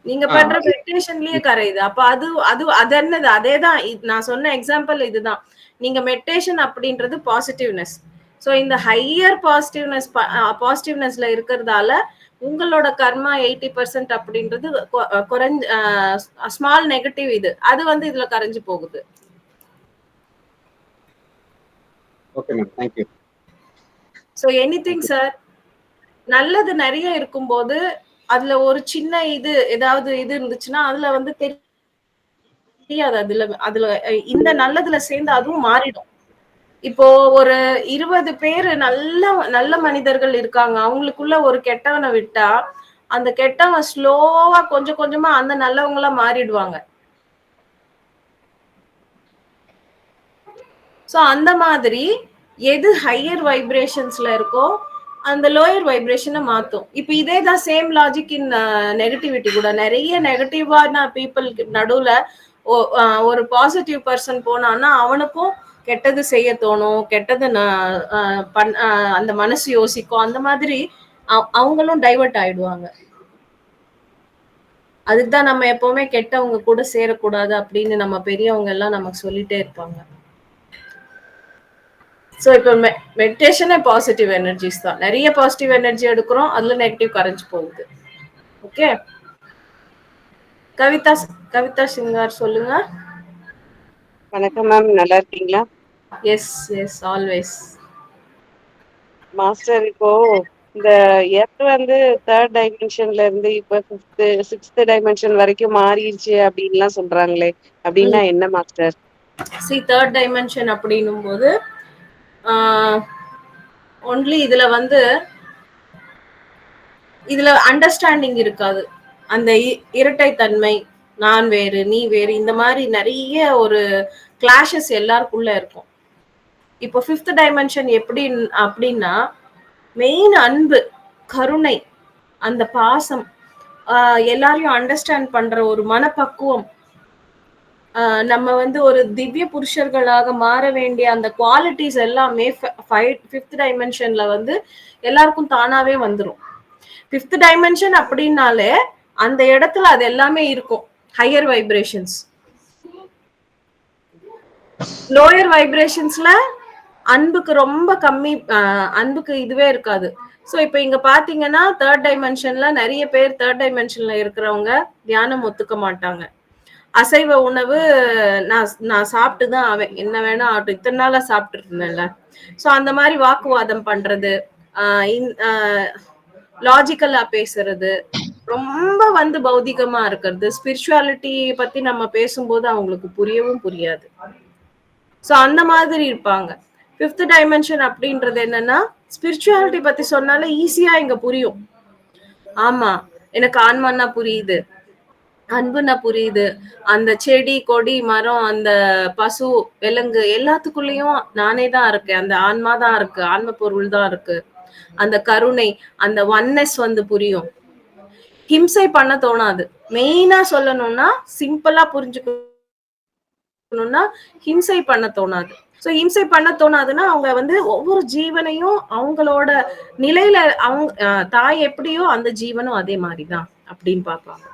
நீங்க பண்ற மெடிடேஷன்லயே கரையுது. அப்ப அது என்னது? அதேதான் நான் சொன்ன எக்ஸாம்பிள். இதுதான் நீங்க மெடிடேஷன் அப்படின்றது பாசிட்டிவ்னஸ். சோ இந்த ஹையர் பாசிட்டிவ்னஸ்ல இருக்கிறதால உங்களோட கர்மா 80% அப்படின்றது ஸ்மால் நெகட்டிவ் அது இதுல கரைஞ்சு போகுது. Okay ma'am, thank you. So anything sir, நல்லது நிறைய இருக்கும்போது அதுல ஒரு சின்ன இது ஏதாவது இது இருந்துச்சுன்னா அதுல வந்து தெரியாது. அதுல இந்த நல்லதுல சேர்ந்து அதுவும் மாறிடும். இப்போ ஒரு 20 பேரு நல்ல நல்ல மனிதர்கள் இருக்காங்க. அவங்களுக்குள்ள ஒரு கெட்டவனை விட்டா அந்த கெட்டவன் ஸ்லோவா கொஞ்சம் கொஞ்சமா அந்த நல்லவங்களா மாறிடுவாங்க. சோ அந்த மாதிரி எது ஹையர் வைப்ரேஷன்ஸ்ல இருக்கோ அந்த லோயர் வைப்ரேஷனை மாத்தும். இப்ப இதே தான் சேம் லாஜிக் இன் நெகட்டிவிட்டி கூட. நிறைய நெகட்டிவான பீப்புளுக்கு நடுவுல ஒரு பாசிட்டிவ் பர்சன் போனான்னா அவனுக்கும் கெட்டது செய்ய தோணும், கெட்டது அந்த மனசு யோசிக்கும். அந்த மாதிரி அவங்களும் டைவர்ட் ஆயிடுவாங்க. அதுக்குதான் நம்ம எப்பவுமே கெட்டவங்க கூட சேரக்கூடாது அப்படின்னு நம்ம பெரியவங்க எல்லாம் நமக்கு சொல்லிட்டே இருப்பாங்க. ஸோ இப்போ மெடிடேஷனே பாசிட்டிவ் எனர்ஜிஸ் தான். நிறைய பாசிட்டிவ் எனர்ஜி எடுக்கிறோம், அதுல நெகட்டிவ் கரைஞ்சு போகுது. ஓகே, கவிதா சிங்கார் சொல்லுங்க. வணக்கம் மேம், நல்லா இருக்கீங்களா? S S always. மாஸ்டர், இப்போ இந்த எர்த் வந்து 3rd டைமென்ஷன்ல இருந்து இப்ப 5th 6th டைமென்ஷன் வரைக்கும் மாறிடுச்சு அப்படின்லாம் சொல்றாங்களே, அப்படின்னா என்ன மாஸ்டர்? சி 3rd டைமென்ஷன் அப்படின்னும் போது ஒன்லி இதுல அண்டர்ஸ்டாண்டிங் இருக்காது. அந்த இரட்டைத்தன்மை, நான் வேறு நீ வேறு, இந்த மாதிரி நிறைய ஒரு கிளாஷஸ் எல்லாருக்குள்ள இருக்கும். இப்போ 5th டைமென்ஷன் அப்படின்னா மெயின் அன்பு, கருணை, அந்த பாசம், எல்லாரையும் அண்டர்ஸ்டாண்ட் பண்ற ஒரு மனப்பக்குவம், நம்ம ஒரு திவ்ய புருஷர்களாக மாற வேண்டிய அந்த குவாலிட்டிஸ் எல்லாமே 5th டைமென்ஷன்ல எல்லாருக்கும் தானாவே வந்துடும். 5th டைமென்ஷன் அப்படின்னாலே அந்த இடத்துல அது எல்லாமே இருக்கும். Higher vibrations. லோயர் வைப்ரேஷன்ஸ்ல அன்புக்கு ரொம்ப கம்மி, அன்புக்கு இதுவே இருக்காது. சோ இப்ப இங்க பாத்தீங்கன்னா 3rd டைமென்ஷன்ல நிறைய பேர் 3rd டைமென்ஷன்ல இருக்கிறவங்க தியானம் ஒத்துக்க மாட்டாங்க. அசைவ உணவு நான் சாப்பிட்டுதான் ஆவேன், என்ன வேணா ஆகட்டும், இத்தனை நாளா சாப்பிட்டு இருந்தேன்ல. சோ அந்த மாதிரி வாக்குவாதம் பண்றது, லாஜிக்கலா பேசுறது, ரொம்ப பௌதிகமா இருக்கிறது, ஸ்பிரிச்சுவாலிட்டி பத்தி நம்ம பேசும்போது அவங்களுக்கு புரியவும் புரியாது. சோ அந்த மாதிரி இருப்பாங்க. 5th டைமென்ஷன் அப்படின்றது என்னன்னா, ஸ்பிரிச்சுவாலிட்டி பத்தி சொன்னாலே ஈஸியா இங்க புரியும். ஆமா, எனக்கு ஆன்மான்னா புரியுது, அன்புன்னா புரியுது, அந்த செடி கொடி மரம் அந்த பசு விலங்கு எல்லாத்துக்குள்ளயும் நானே தான் இருக்கேன், அந்த ஆன்மா தான் இருக்கு, ஆன்ம பொருள் தான் இருக்கு, அந்த கருணை, அந்த ஒன்னஸ் புரியும். ஹிம்சை பண்ண தோணாது. மெயினா சொல்லணும்னா, சிம்பிளா புரிஞ்சுக்கணும்னா ஹிம்சை பண்ண தோணாது. சோ ஹிம்சை பண்ண தோணாதுன்னா அவங்க ஒவ்வொரு ஜீவனையும் அவங்களோட நிலையில, அவங்க தாய் எப்படியோ அந்த ஜீவனும் அதே மாதிரிதான் அப்படின்னு பாப்பாங்க.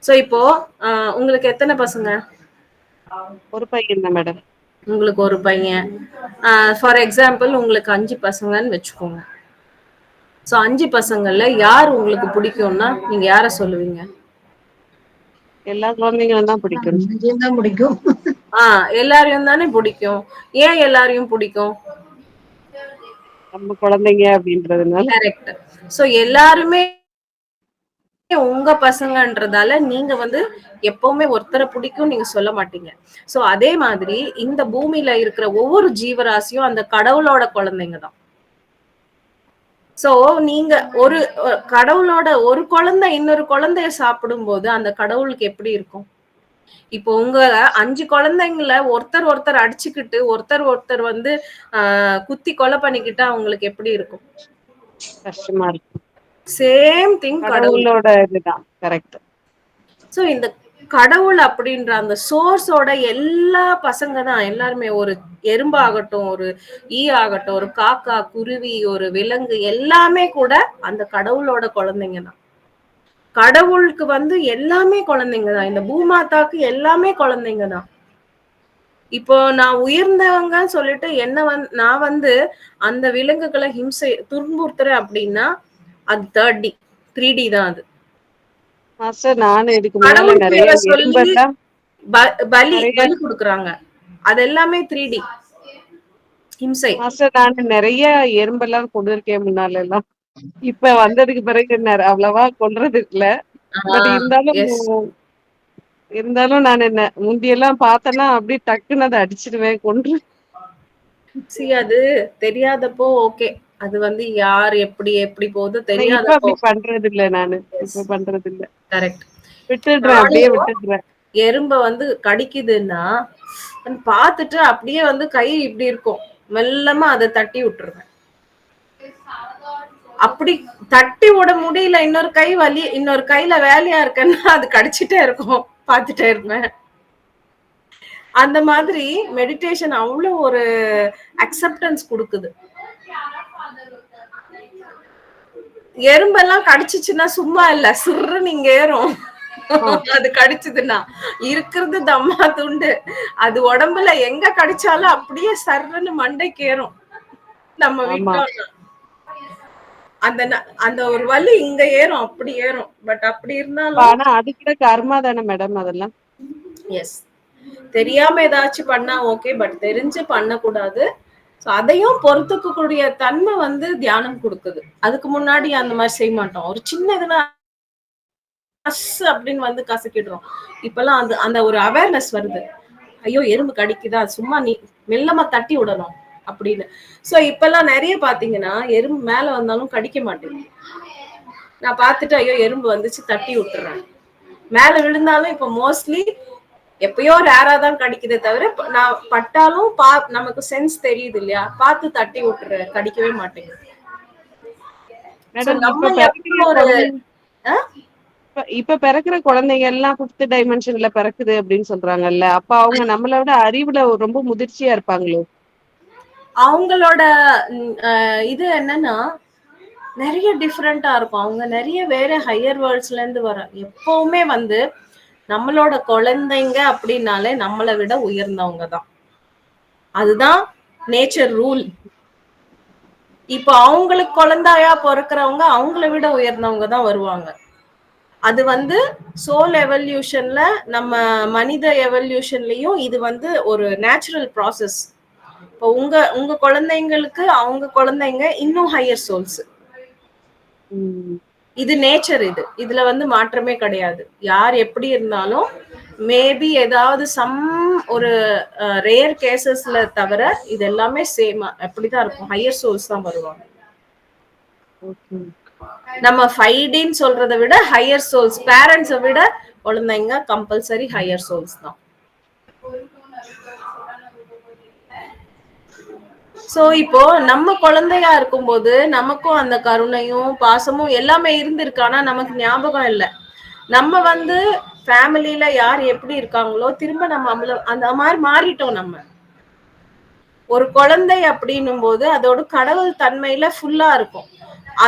சோ இப்போ உங்களுக்கு எத்தனை பசங்க? ஒரு பையன் தான் மேடம். உங்களுக்கு ஒரு பையன். ஃபார் எக்ஸாம்பிள் உங்களுக்கு 5 பசங்கன்னு வச்சுக்கோங்க. சோ 5 பசங்கள்ல யார் உங்களுக்கு பிடிக்கும்னா நீங்க யார சொல்லுவீங்க? எல்லா குழந்தைங்களும் தான் பிடிக்கும். பிடிக்கும். எல்லாரையும் தானே பிடிக்கும். ஏன் எல்லாரையும் பிடிக்கும்? நம்ம குழந்தைங்க அப்படின்றதுனால. கரெக்ட். சோ எல்லாருமே உங்க பசங்கன்றதால நீங்க எப்பவுமே ஒருத்தரை பிடிக்கும் நீங்க சொல்ல மாட்டீங்க. சோ அதே மாதிரி இந்த பூமியில இருக்கிற ஒவ்வொரு ஜீவராசியும் அந்த கடவுளோட குழந்தைங்க தான். சோ நீங்க ஒரு கடவுளோட ஒரு குழந்தை இன்னொரு குழந்தைய சாப்பிடும் போது அந்த கடவுளுக்கு எப்படி இருக்கும்? இப்போ உங்க 5 குழந்தைங்கள ஒருத்தர் அடிச்சுக்கிட்டு ஒருத்தர் குத்தி கொலை பண்ணிக்கிட்டா அவங்களுக்கு எப்படி இருக்கும்? கஷ்டமா இருக்கும். சேம் திங் கடவுளோட இதுதான். கரெக்ட். சோ இந்த கடவுள் அப்படின்ற அந்த சோர்ஸோட எல்லா பசங்க தான் எல்லாருமே. ஒரு எறும்பு ஆகட்டும், ஒரு ஈ ஆகட்டும், ஒரு காக்கா, குருவி, ஒரு விலங்கு, எல்லாமே கூட அந்த கடவுளோட குழந்தைங்க தான். கடவுளுக்கு எல்லாமே குழந்தைங்க தான். இந்த பூமாதாக்கு எல்லாமே குழந்தைங்க தான். இப்போ நான் உயர்ந்தவங்க சொல்லிட்டு என்ன நான் அந்த விலங்குகளை துன்புறுத்துறேன் அப்படின்னா அது 3D தான். அது மாஸ்டர், நானும் இதுக்கு முன்னால நிறைய எறும்பெல்லாம் பலி கொடுக்குறாங்க. அது எல்லாமே 3D ஹிம்சை. மாஸ்டர், நான் நிறைய எறும்பெல்லாம் கொண்டு இருக்கேன் முன்னால எல்லாம். இப்ப வந்ததுக்கு பிறகு அவ்வளவா கொல்றது இல்ல. But yes. இருந்தாலும் நான் என்ன முந்தியெல்லாம் பார்த்தேன்னா அப்படியே டக்குன்னு அதை அடிச்சிடுவேன், கொன்று. அது தெரியாதப்போ ஓகே. அது வந்து யார் எப்படி எப்படி போகுது இப்ப தெரியாதப்போ அப்படி பண்றது இல்ல நானு. எஸ். இப்ப பண்றது இல்ல. கரெக்ட். விட்டுடுறேன், அப்படியே நானும் விட்டுடுறேன். எறும்ப வந்து கடிக்குதுன்னா பார்த்துட்டு அப்படியே வந்து கை இப்படி இருக்கும், மெல்லமா அதை தட்டி விட்டுருவேன். அப்படி தட்டி விட முடியல, இன்னொரு கை வலி, இன்னொரு கையில வேலையா இருக்கேன்னா அது கடிச்சிட்டே இருக்கும், பார்த்துட்டே இருப்பேன். அந்த மாதிரி மெடிடேஷன் அவ்வளவு ஒரு அக்செப்டன்ஸ் கொடுக்குது. எறும்பெல்லாம் கடிச்சிச்சுன்னா சும்மா இல்ல, சுர்ரு நீங்க ஏறும். அது கடிச்சதுன்னா இருக்கிறது தம்மா துண்டு. அது உடம்புல எங்க கடிச்சாலும் அப்படியே சர்ன்னு மண்டைக்கு ஏறும். நம்ம விட்டோம்னா அந்த அந்த ஒரு வலி இங்க ஏறும், அப்படி ஏறும். பட் அப்படி இருந்தாலும் ஆனா அது கூட கர்மா தானே மேடம் அதெல்லாம். எஸ். தெரியாம ஏதாச்சும் பண்ணா ஓகே, பட் தெரிஞ்சு பண்ணக்கூடாது. அதையும் பொறுத்துக்கக்கூடிய தன்மை வந்து தியானம் கொடுக்குது. அதுக்கு முன்னாடி அந்த மாதிரி செய்ய மாட்டோம். ஒரு சின்ன இதுனா அப்படின்னு வந்து கசக்கிடுறோம். இப்பெல்லாம் அந்த அந்த ஒரு அவேர்னஸ் வருது. ஐயோ எறும்பு கடிக்குதா, சும்மா நீ மெல்லமா தட்டி விடணும் அப்படின்னு. சோ இப்பெல்லாம் நிறைய பாத்தீங்கன்னா எறும்பு மேல வந்தாலும் கடிக்க மாட்டேங்குது. நான் பார்த்துட்டு ஐயோ எறும்பு வந்துச்சு தட்டி விட்டுறேன். மேல விழுந்தாலும் இப்ப மோஸ்ட்லி எப்பயோ ரேரா தான் கடிக்குதே தவிர, நான் பட்டாலும் நமக்கு சென்ஸ் தெரியுது இல்லையா, பார்த்து தட்டி விட்டுறேன், கடிக்கவே மாட்டேங்குது. இப்ப பிறக்கிற குழந்தைங்க எல்லாம் 5th டைமென்ஷன்ல பிறக்குது அப்படின்னு சொல்றாங்கல்ல. அப்ப அவங்க நம்மள விட அறிவுல ரொம்ப முதிர்ச்சியா இருப்பாங்களோ? அவங்களோட இது என்னன்னா நிறைய டிஃப்ரெண்டா இருக்கும். அவங்க நிறைய வேற ஹையர் வேர்ல்ட்ஸ்ல இருந்து வர, எப்பவுமே வந்து நம்மளோட குழந்தைங்க அப்படின்னாலே நம்மளை விட உயர்ந்தவங்க தான். அதுதான் நேச்சர் ரூல். இப்ப அவங்களுக்கு குழந்தையா பிறக்கிறவங்க அவங்கள விட உயர்ந்தவங்க தான் வருவாங்க. அது வந்து சோல் எவல்யூஷன்ல, நம்ம மனித எவல்யூஷன்லயும் இது வந்து ஒரு நேச்சுரல் ப்ராசஸ். இப்போ உங்க குழந்தைங்களுக்கு அவங்க குழந்தைங்க இன்னும் ஹையர் சோல்ஸ். இது நேச்சர். இதுல வந்து மாற்றமே கிடையாது. யார் எப்படி இருந்தாலும் மேபி ஏதாவது ஒரு ரேர் கேசஸ்ல தவிர இது எல்லாமே சேமா அப்படிதான் இருக்கும். ஹையர் சோல்ஸ் தான் வருவாங்க. நம்ம 5Dன்னு சொல்றதை விட ஹையர் சோல்ஸ், பேரண்ட்ஸை விட குழந்தைங்க கம்பல்சரி ஹையர் சோல்ஸ் தான். சோ இப்போ நம்ம குழந்தையா இருக்கும்போது நமக்கும் அந்த கருணையும் பாசமும் எல்லாமே இருந்திருக்கு. ஆனா நமக்கு ஞாபகம் இல்லை. நம்ம வந்து ஃபேமிலியில யார் எப்படி இருக்காங்களோ திரும்ப நம்ம அந்த மாதிரி மாறிட்டோம். நம்ம ஒரு குழந்தை அப்படின்னும் போது அதோட கடவுள் தன்மையில ஃபுல்லா இருக்கும்.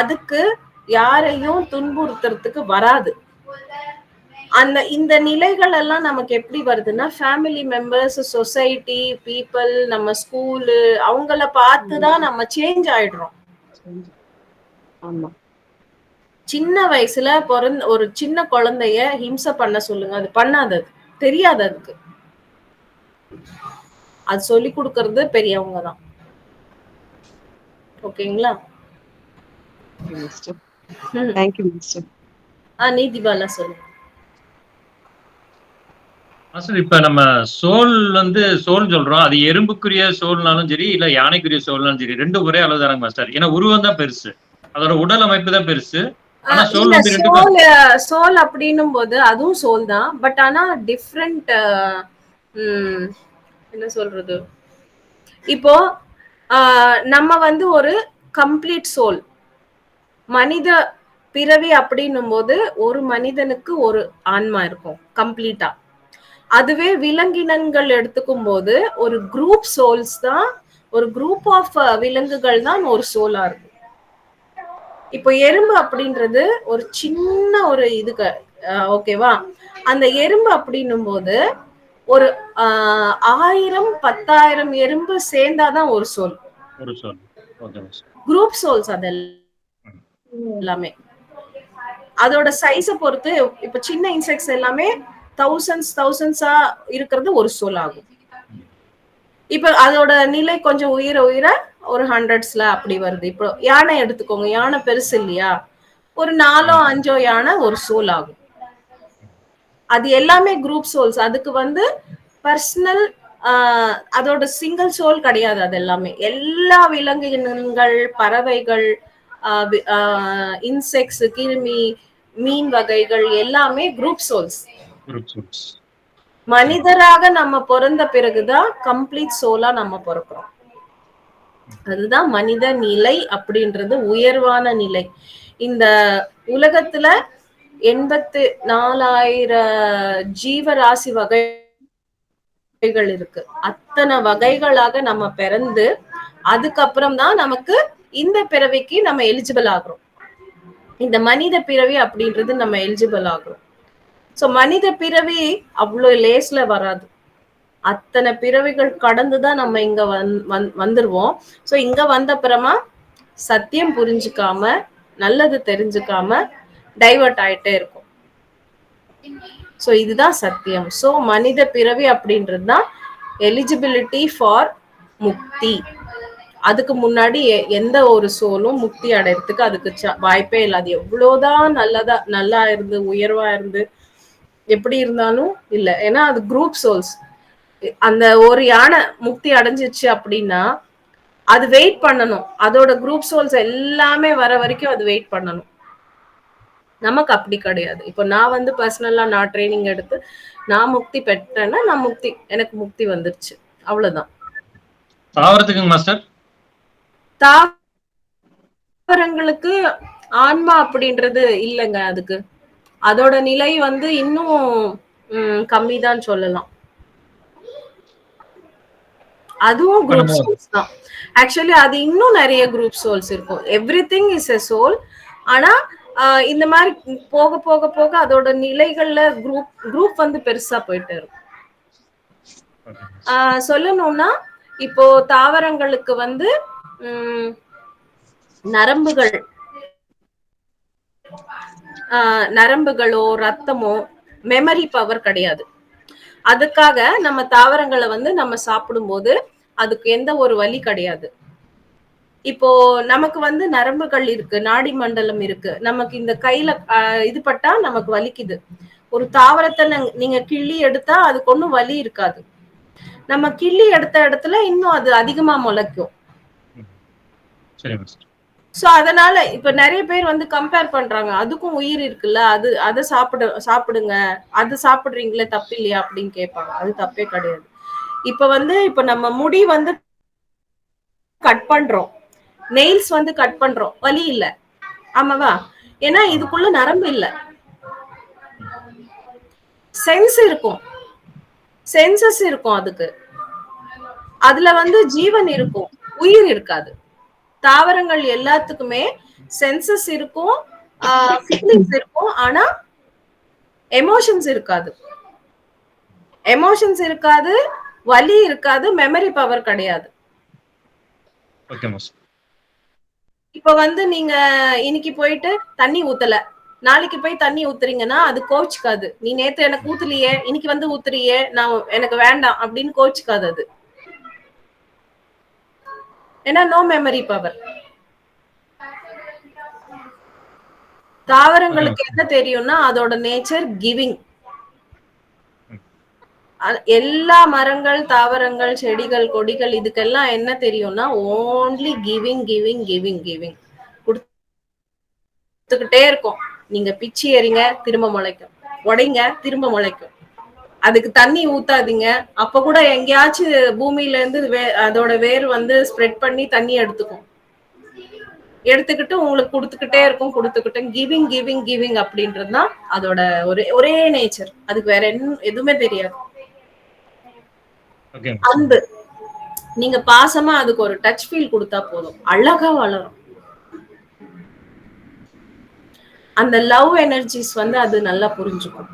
அதுக்கு யாரையும் துன்புறுத்துறதுக்கு வராது. இந்த நிலைகள் எல்லாம் நமக்கு எப்படி வருதுன்னா, ஃபேமிலி மெம்பர்ஸ், சொசைட்டி, பீப்புள், நம்ம ஸ்கூலு, அவங்கள பார்த்துதான் நம்ம சேஞ்ச் ஆயிடுறோம். சின்ன வயசுல ஒரு சின்ன குழந்தைய ஹிம்சை பண்ண சொல்லுங்க, அது பண்ணாதது, தெரியாது அதுக்கு. அது சொல்லி கொடுக்கறது பெரியவங்க தான். ஓகேங்களா? நீதிபாலா சொல்லுங்க. இப்ப நம்ம சோல் வந்து சோல் சொல்றோம், அது எறும்புக்குரிய சோல்னாலும் சரி, இல்ல யானைக்குரிய சோல்னாலும் சரி, ரெண்டும் ஒரே அளவு தானங்க மாஸ்டர்? ஏன்னா உருவம் தான் பெருசு, அதோட உடல் அமைப்பு தான் பெருசு. ஆனா சோல் அப்படின்னும் போது அதுவும் சோல் தான். பட் ஆனா டிஃப்ரெண்ட், என்ன சொல்றது, இப்போ நம்ம வந்து ஒரு கம்ப்ளீட் சோல். மனித பிறவி அப்படின்னும் போது ஒரு மனிதனுக்கு ஒரு ஆன்மா இருக்கும் கம்ப்ளீட்டா. அதுவே விலங்கினங்கள் எடுத்துக்கும் போது ஒரு குரூப் சோல்ஸ் தான், ஒரு குரூப் ஆஃப் விலங்குகள் தான் ஒரு சோலா இருக்கும். இப்போ எறும்பு அப்படின்றது ஒரு சின்ன ஒரு இதுக்கு ஓகேவா. அந்த எறும்பு அப்படின்னும் போது ஒரு 1000 10,000 எறும்பு சேர்ந்தாதான் ஒரு சோல். குரூப் சோல்ஸ் அது எல்லாமே அதோட சைஸை பொறுத்து. இப்ப சின்ன இன்செக்ட்ஸ் எல்லாமே thousands இருக்கிறது ஒரு சோல் ஆகும். இப்ப அதோட நிலை கொஞ்சம் உயிர உயிர ஒரு ஹண்ட்ரட்ஸ்ல அப்படி வருது. இப்போ யானை எடுத்துக்கோங்க, யானை பெருசு இல்லையா, ஒரு 4ஓ 5ஓ யானை ஒரு சோல் ஆகும். அது எல்லாமே குரூப் சோல்ஸ். அதுக்கு வந்து பர்சனல் அதோட சிங்கிள் சோல் கிடையாது. அது எல்லாமே எல்லா விலங்கினங்கள், பறவைகள், இன்செக்ட்ஸ், கிருமி, மீன் வகைகள் எல்லாமே குரூப் சோல்ஸ். மனிதராக நம்ம பிறந்த பிறகுதான் கம்ப்ளீட் சோலா நம்ம பிறக்கிறோம். அதுதான் மனித நிலை அப்படின்றது, உயர்வான நிலை. இந்த உலகத்துல 84,000 ஜீவராசி வகைகள் இருக்கு. அத்தனை வகைகளாக நம்ம பிறந்து அதுக்கப்புறம் தான் நமக்கு இந்த பிறவிக்கு நம்ம எலிஜிபிள் ஆகிறோம். இந்த மனித பிறவி அப்படின்றது நம்ம எலிஜிபிள் ஆகிறோம். சோ மனித பிறவி அவ்வளவு லேஸ்ல வராது. அத்தனை பிறவிகள் கடந்துதான் நம்ம இங்க வந்துருவோம். சோ இங்க வந்த அப்புறமா சத்தியம் புரிஞ்சுக்காம, நல்லது தெரிஞ்சுக்காம டைவர்ட் ஆயிட்டே இருக்கும். சோ இதுதான் சத்தியம். சோ மனித பிறவி அப்படின்றதுதான் எலிஜிபிலிட்டி ஃபார் முக்தி. அதுக்கு முன்னாடி எந்த ஒரு சோலும் முக்தி அடையறதுக்கு அதுக்கு வாய்ப்பே இல்லை. அது எவ்வளவுதான் நல்லா இருந்து உயர்வா இருந்து எப்படி இருந்தாலும் இல்ல. ஏன்னா அது குரூப் சோல்ஸ். அந்த ஒரு யானை முக்தி அடைஞ்சிச்சு அப்படின்னா அது வெயிட் பண்ணணும். அதோட குரூப் சோல்ஸ் எல்லாமே வர வரைக்கும் அது வெயிட் பண்ணணும். நமக்கு அப்படி கிடையாது. இப்போ நான் வந்து பர்சனலா நான் ட்ரைனிங் எடுத்து நான் முக்தி பெற்றேன்னா எனக்கு முக்தி வந்துருச்சு, அவ்வளவுதான். தாவரத்துக்கு மாஸ்டர், தாவரங்களுக்கு ஆன்மா அப்படின்றது இல்லைங்க. அதுக்கு அதோட நிலை வந்து இன்னும் கம்மிதான் சொல்லலாம். அதுவும் குரூப் சோல்ஸ் தான். ஆக்சுவலி அது இன்னும் நிறைய குரூப் சோல்ஸ் இருக்கும். Everything is a soul. ஆனா இந்த மாதிரி போக போக போக அதோட நிலைகள்ல குரூப் வந்து பெருசா போயிட்டு இருக்கும். சொல்லணும்னா இப்போ தாவரங்களுக்கு வந்து நரம்புகளோ ரத்தமோ மெமரி பவர் கிடையாது. அதுக்காக நம்ம தாவரங்களை வந்து நம்ம சாப்பிடும்போது அதுக்கு எந்த ஒரு வலி கிடையாது. இப்போ நமக்கு வந்து நரம்புகள் இருக்கு, நாடி மண்டலம் இருக்கு. நமக்கு இந்த கையில இது பட்டா நமக்கு வலிக்குது. ஒரு தாவரத்தை நீங்க கிள்ளி எடுத்தா அதுக்கு ஒன்றும் வலி இருக்காது. நம்ம கிள்ளி எடுத்த இடத்துல இன்னும் அது அதிகமா முளைக்கும். சோ அதனால இப்ப நிறைய பேர் வந்து கம்பேர் பண்றாங்க, அதுக்கும் உயிர் இருக்குல்ல, அதை சாப்பிடுங்க, அது சாப்பிடுறீங்களே தப்பு இல்லையா அப்படின்னு கேட்பாங்க. அது தப்பே கிடையாது. இப்ப நம்ம முடி வந்து கட் பண்றோம், நெயில்ஸ் வந்து கட் பண்றோம், வலி இல்ல, ஆமாவா? ஏன்னா இதுக்குள்ள நரம்பு இல்ல, சென்ஸ் இருக்கும், சென்சஸ் இருக்கும். அதுல வந்து ஜீவன் இருக்கும், உயிர் இருக்காது. தாவரங்கள் எல்லாத்துக்குமே சென்சஸ் இருக்கும், ஃபீலிங்ஸ் இருக்கும், ஆனா எமோஷன்ஸ் இருக்காது. எமோஷன்ஸ் இருக்காது, வலி இருக்காது, மெமரி பவர் கிடையாது. இப்ப வந்து நீங்க இன்னைக்கு போயிட்டு தண்ணி ஊத்தல, நாளைக்கு போய் தண்ணி ஊத்துறீங்கன்னா அது கோச்சுக்காது. நீ நேத்து எனக்கு ஊத்துலையே, இன்னைக்கு வந்து ஊத்துறியே, எனக்கு வேண்டாம் அப்படின்னு கோச்சுக்காது அது. ஏன்னா நோ மெமரி பவர். தாவரங்களுக்கு என்ன தெரியும்னா அதோட நேச்சர் கிவிங். எல்லா மரங்கள், தாவரங்கள், செடிகள், கொடிகள் இதுக்கெல்லாம் என்ன தெரியும்னா only giving giving giving giving. கொடுத்துக்கிட்டே இருக்கும். நீங்க பிச்சு எறிங்க, திரும்ப முளைக்கும், உடைங்க, திரும்ப முளைக்கும். அதுக்கு தண்ணி ஊத்தாதீங்க, அப்ப கூட எங்கேயாச்சும் பூமியில இருந்து அதோட வேர் வந்து ஸ்ப்ரெட் பண்ணி தண்ணி எடுத்துக்கிட்டு உங்களுக்கு கொடுத்துக்கிட்டே இருக்கும், கொடுத்துக்கிட்டு கிவிங் கிவிங் கிவிங் அப்படின்றதுதான் அதோட ஒரே நேச்சர். அதுக்கு வேற எதுவுமே தெரியாது. அன்பு. நீங்க பாசமா அதுக்கு ஒரு டச் ஃபீல் கொடுத்தா போதும், அழகா வளரும். அந்த லவ் எனர்ஜிஸ் வந்து அது நல்லா புரிஞ்சுக்கும்.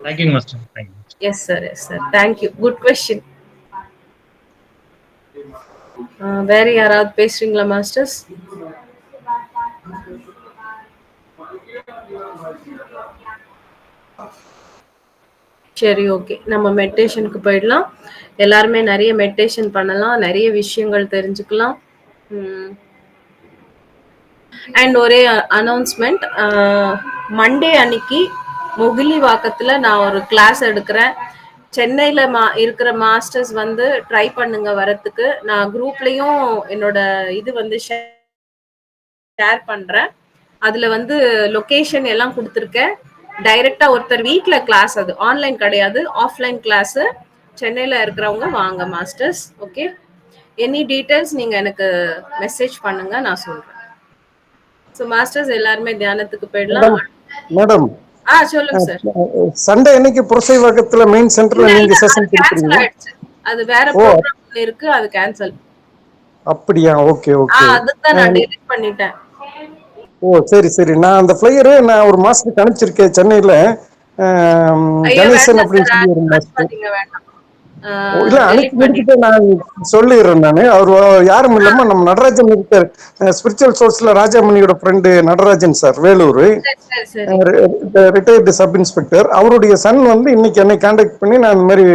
Thank you, Master. Thank you. Yes, sir. Yes, sir. Thank you. Good question. வேற யாராவது பேசுறீங்களா மாஸ்டர்ஸ்? சரி, ஓகே. நம்ம மெடிடேஷனுக்கு போயிடலாம். எல்லாருமே நெறைய மெடிடேஷன் பண்ணலாம். நெறைய விஷயங்கள் தெரிஞ்சுக்கலாம். அண்ட் ஒரே அனௌன்ஸ்மெண்ட், மண்டே அன்னைக்கு முகிலிவாக்கத்துல நான் ஒரு கிளாஸ் எடுக்கிறேன். சென்னையில இருக்கிற மாஸ்டர்ஸ் வந்து ட்ரை பண்ணுங்க வரத்துக்கு. நான் குரூப்லயும் என்னோட இது வந்து ஷேர் பண்றேன். அதுல வந்து லொகேஷன் எல்லாம் கொடுத்துருக்கேன். டைரக்டா ஒருத்தர் வீட்ல கிளாஸ், அது ஆன்லைன் கிடையாது, ஆஃப்லைன் கிளாஸ். சென்னையில இருக்கிறவங்க வாங்க மாஸ்டர்ஸ். ஓகே, எனி டீடைல்ஸ் நீங்க எனக்கு மெசேஜ் பண்ணுங்க, நான் சொல்றேன். ஸோ மாஸ்டர்ஸ் எல்லாருமே தியானத்துக்கு போயிடலாம். மேடம், சொல்லுங்க சார். சண்டே அன்னைக்கு புரசைவாக்கத்துல மெயின் சென்டர்ல நீங்க செஷன் கொடுக்குறீங்க? அது வேற ப்ரோகிராம் இருக்கு, அது கேன்சல். அப்படியா? Okay okay. அதுதான் நான் டெலீட் பண்ணிட்டேன். ஓ சரி சரி. நான் அந்த ஃபிளையரு நான் ஒரு மாசத்துக்கு அனுப்பிச்சிருக்கேன். சென்னையில கணேசன் அப்படின்னு சொல்லி ஒரு மாஸ்டர். இல்ல அனுப்பி முடிச்சுட்டு நான் சொல்லிடுறேன். நானு அவர் யாரும் இல்லாம நம்ம நடராஜன் இருக்கார், ஸ்பிரிச்சுவல் சோர்ஸ்ல ராஜாமணியோட friend Natarajan sir, Vellore, retired sub inspector. அவருடைய சன் வந்து இன்னைக்கு என்னை கான்டாக்ட் பண்ணி, நான் இந்த மாதிரி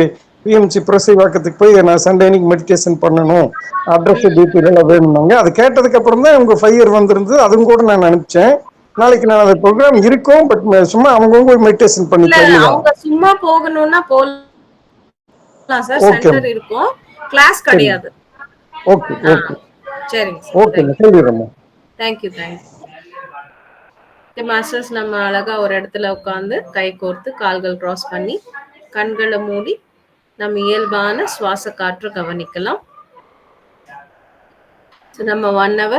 பிஎம்சி புரசைவாக்கத்துக்கு போய் நான் சண்டே அன்னைக்கு மெடிடேஷன் பண்ணணும், அட்ரஸ் டீட்டெயில் எல்லாம் வேணும்னாங்க. அது கேட்டதுக்கு அப்புறம் தான் உங்க ஃபையர் வந்திருந்தது. அதுவும் கூட நான் அனுப்பிச்சேன். நாளைக்கு நான் அந்த ப்ரோக்ராம் இருக்கும், பட் சும்மா அவங்கவுங்க மெடிடேஷன் பண்ணிக்கலாம். சும்மா போகணும்னா போகலாம் சார், சென்டர் இருக்கும், கிளாஸ் கிடையாது. ஓகே ஓகே சரிங்க ஓகே, சொல்லிடுறேன். Thank you. மாஸ்டர்ஸ், நம்ம அழகா ஒரு இடத்துல உட்காந்து கை கோர்த்து கால்கள் கிராஸ் பண்ணி கண்களை மூடி நம்ம இயல்பான சுவாச காற்று கவனிக்கலாம். நம்ம 1 hour